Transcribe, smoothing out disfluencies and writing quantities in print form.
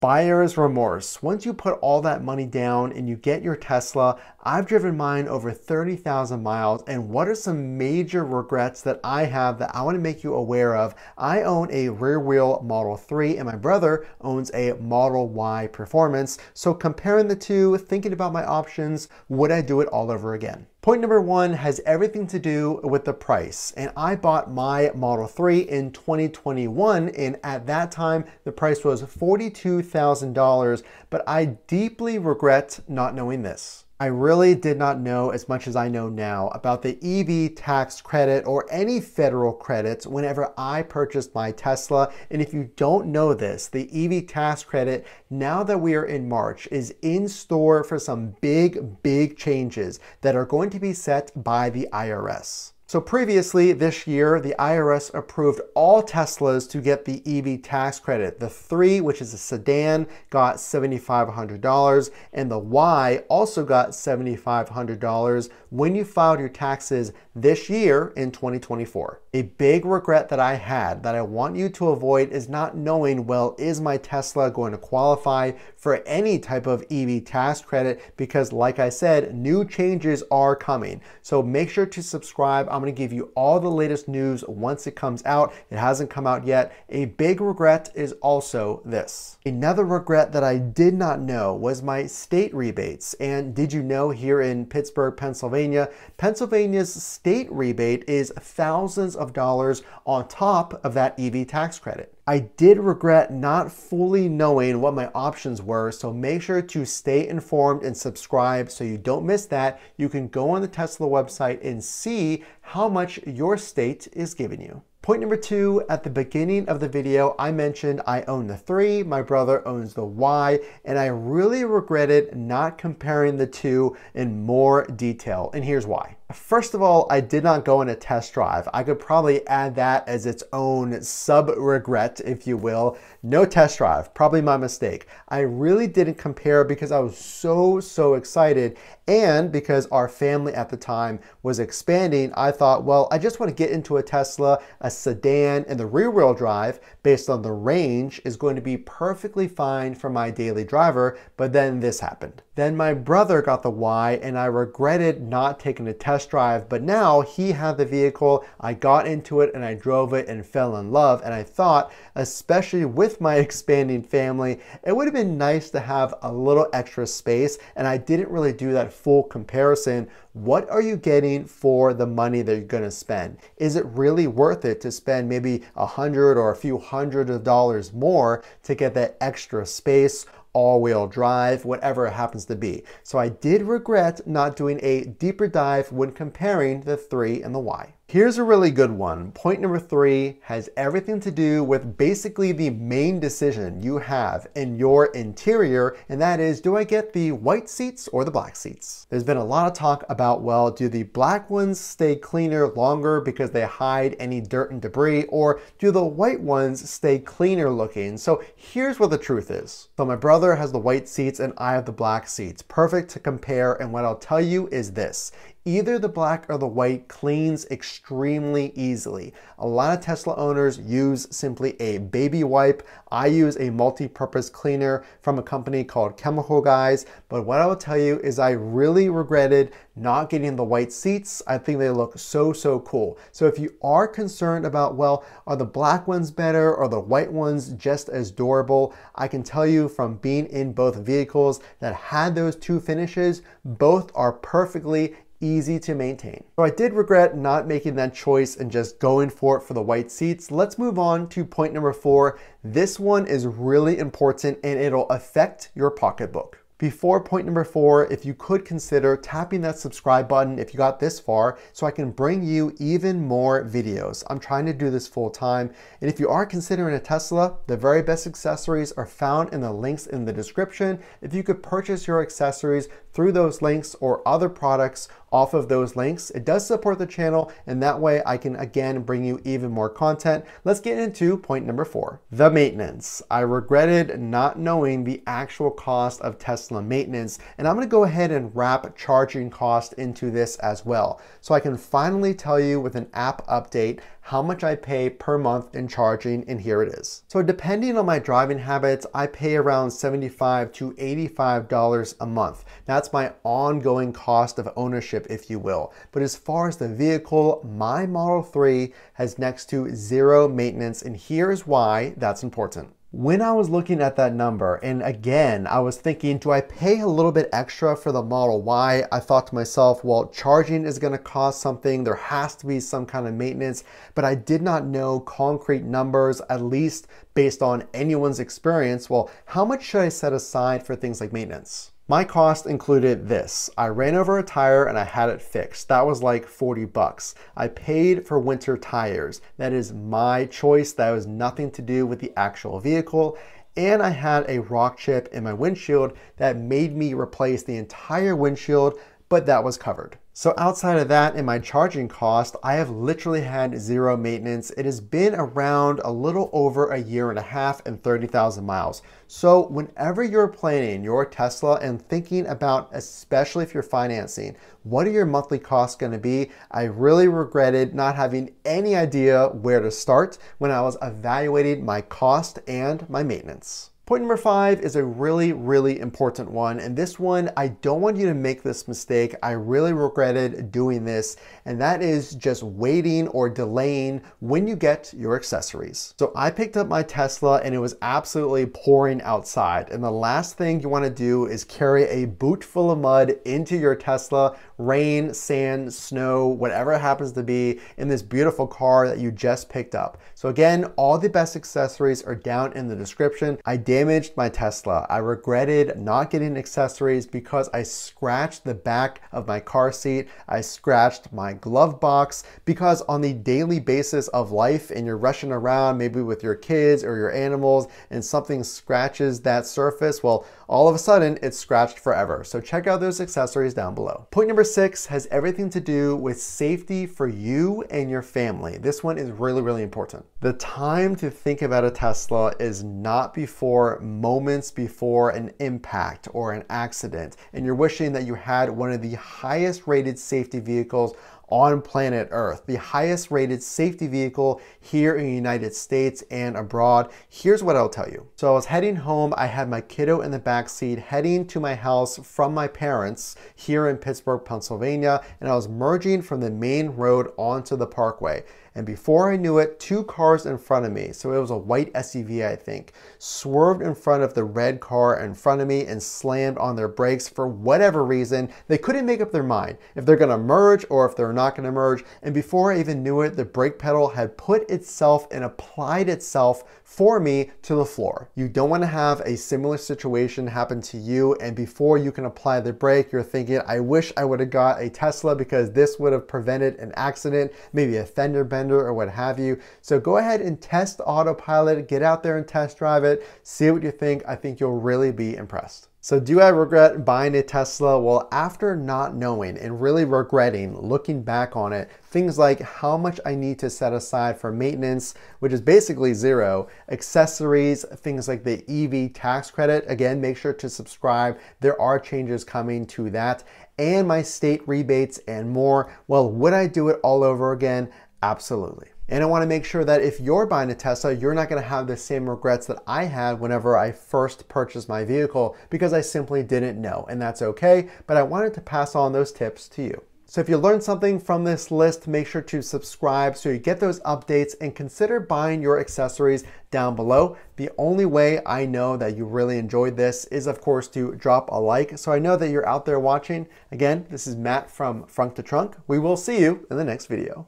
Buyer's remorse. Once you put all that money down and you get your Tesla, I've driven mine over 30,000 miles, and what are some major regrets that I have that I want to make you aware of? I own a rear wheel Model 3 and my brother owns a Model Y Performance. So comparing the two, thinking about my options, would I do it all over again? Point number one has everything to do with the price. And I bought my Model 3 in 2021, and at that time, the price was $42,000, but I deeply regret not knowing this. I really did not know as much as I know now about the EV tax credit or any federal credits whenever I purchased my Tesla. And if you don't know this, the EV tax credit, now that we are in March, is in store for some big changes that are going to be set by the IRS. So previously this year, the IRS approved all Teslas to get the EV tax credit. The 3, which is a sedan, got $7,500, and the Y also got $7,500 when you filed your taxes this year in 2024. A big regret that I had that I want you to avoid is not knowing, well, is my Tesla going to qualify for any type of EV tax credit? Because like I said, new changes are coming. So make sure to subscribe. I'm going to give you all the latest news once it comes out. It hasn't come out yet. A big regret is also this. Another regret that I did not know was my state rebates. And did you know here in Pittsburgh, Pennsylvania, Pennsylvania's state rebate is thousands of dollars on top of that EV tax credit. I did regret not fully knowing what my options were, so make sure to stay informed and subscribe so you don't miss that. You can go on the Tesla website and see how much your state is giving you. Point number two, at the beginning of the video, I mentioned I own the 3, my brother owns the Y, and I really regretted not comparing the two in more detail, and here's why. First of all, I did not go on a test drive. I could probably add that as its own sub-regret, if you will. No test drive, probably my mistake. I really didn't compare because I was so excited, and because our family at the time was expanding, I thought, well, I just want to get into a Tesla, a sedan, and the rear-wheel drive based on the range is going to be perfectly fine for my daily driver, but then this happened. Then my brother got the Y, and I regretted not taking a test drive, but now he had the vehicle, I got into it and I drove it and fell in love, and I thought, especially with my expanding family, it would have been nice to have a little extra space, and I didn't really do that full comparison. What are you getting for the money that you're going to spend? Is it really worth it to spend maybe $100 or a few hundred of dollars more to get that extra space, all-wheel drive, whatever it happens to be? So I did regret not doing a deeper dive when comparing the 3 and the Y. Here's a really good one. Point number 3 has everything to do with basically the main decision you have in your interior, and that is, do I get the white seats or the black seats? There's been a lot of talk about, well, do the black ones stay cleaner longer because they hide any dirt and debris, or do the white ones stay cleaner looking? So here's what the truth is. So my brother has the white seats and I have the black seats. Perfect to compare, and what I'll tell you is this. Either the black or the white cleans extremely easily. A lot of Tesla owners use simply a baby wipe. I use a multi-purpose cleaner from a company called Chemical Guys, but what I will tell you is I really regretted not getting the white seats. I think they look so cool. So if you are concerned about, well, are the black ones better or the white ones just as durable, I can tell you from being in both vehicles that had those two finishes, both are perfectly easy to maintain. So I did regret not making that choice and just going for it for the white seats. Let's move on to point number 4. This one is really important and it'll affect your pocketbook. Before point number 4, if you could consider tapping that subscribe button if you got this far, so I can bring you even more videos. I'm trying to do this full time. And if you are considering a Tesla, the very best accessories are found in the links in the description. If you could purchase your accessories through those links or other products off of those links, it does support the channel, and that way I can again bring you even more content. Let's get into point number 4, the maintenance. I regretted not knowing the actual cost of Tesla maintenance, and I'm going to go ahead and wrap charging cost into this as well, so I can finally tell you with an app update how much I pay per month in charging, and here it is. So depending on my driving habits, I pay around $75 to $85 a month. That's my ongoing cost of ownership, if you will. But as far as the vehicle, my Model 3 has next to zero maintenance, and here's why that's important. When I was looking at that number, and again, I was thinking, do I pay a little bit extra for the Model Y? I thought to myself, well, charging is going to cost something. There has to be some kind of maintenance, but I did not know concrete numbers, at least based on anyone's experience. Well, how much should I set aside for things like maintenance? My cost included this. I ran over a tire and I had it fixed. That was like 40 bucks. I paid for winter tires. That is my choice. That was nothing to do with the actual vehicle. And I had a rock chip in my windshield that made me replace the entire windshield, but that was covered. So outside of that and my charging cost, I have literally had zero maintenance. It has been around a little over a year and a half and 30,000 miles. So whenever you're planning your Tesla and thinking about, especially if you're financing, what are your monthly costs going to be? I really regretted not having any idea where to start when I was evaluating my cost and my maintenance. Point number 5 is a really, really important one. And this one, I don't want you to make this mistake. I really regretted doing this. And that is just waiting or delaying when you get your accessories. So I picked up my Tesla and it was absolutely pouring outside. And the last thing you want to do is carry a boot full of mud into your Tesla, rain, sand, snow, whatever it happens to be, in this beautiful car that you just picked up. So again, all the best accessories are down in the description. I damaged my Tesla. I regretted not getting accessories because I scratched the back of my car seat. I scratched my glove box because on the daily basis of life and you're rushing around maybe with your kids or your animals and something scratches that surface, well, all of a sudden it's scratched forever. So check out those accessories down below. Point number 6 has everything to do with safety for you and your family. This one is really, really important. The time to think about a Tesla is not before moments before an impact or an accident, and you're wishing that you had one of the highest rated safety vehicles on planet Earth, the highest rated safety vehicle here in the United States and abroad. Here's what I'll tell you. So I was heading home. I had my kiddo in the back seat heading to my house from my parents here in Pittsburgh, Pennsylvania, and I was merging from the main road onto the parkway. And before I knew it, 2 cars in front of me, so it was a white SUV, I think, swerved in front of the red car in front of me and slammed on their brakes for whatever reason. They couldn't make up their mind if they're gonna merge or if they're not gonna merge. And before I even knew it, the brake pedal had put itself and applied itself for me to the floor. You don't want to have a similar situation happen to you, and before you can apply the brake, you're thinking, I wish I would have got a Tesla because this would have prevented an accident, maybe a fender bender or what have you. So go ahead and test autopilot, get out there and test drive it, see what you think. I think you'll really be impressed. So do I regret buying a Tesla? Well, after not knowing and really regretting looking back on it, things like how much I need to set aside for maintenance, which is basically zero, accessories, things like the EV tax credit. Again, make sure to subscribe. There are changes coming to that, and my state rebates and more. Well, would I do it all over again? Absolutely. And I want to make sure that if you're buying a Tesla, you're not going to have the same regrets that I had whenever I first purchased my vehicle, because I simply didn't know, and that's okay. But I wanted to pass on those tips to you. So if you learned something from this list, make sure to subscribe so you get those updates, and consider buying your accessories down below. The only way I know that you really enjoyed this is, of course, to drop a like, so I know that you're out there watching. Again, this is Matt from Frunk to Trunk. We will see you in the next video.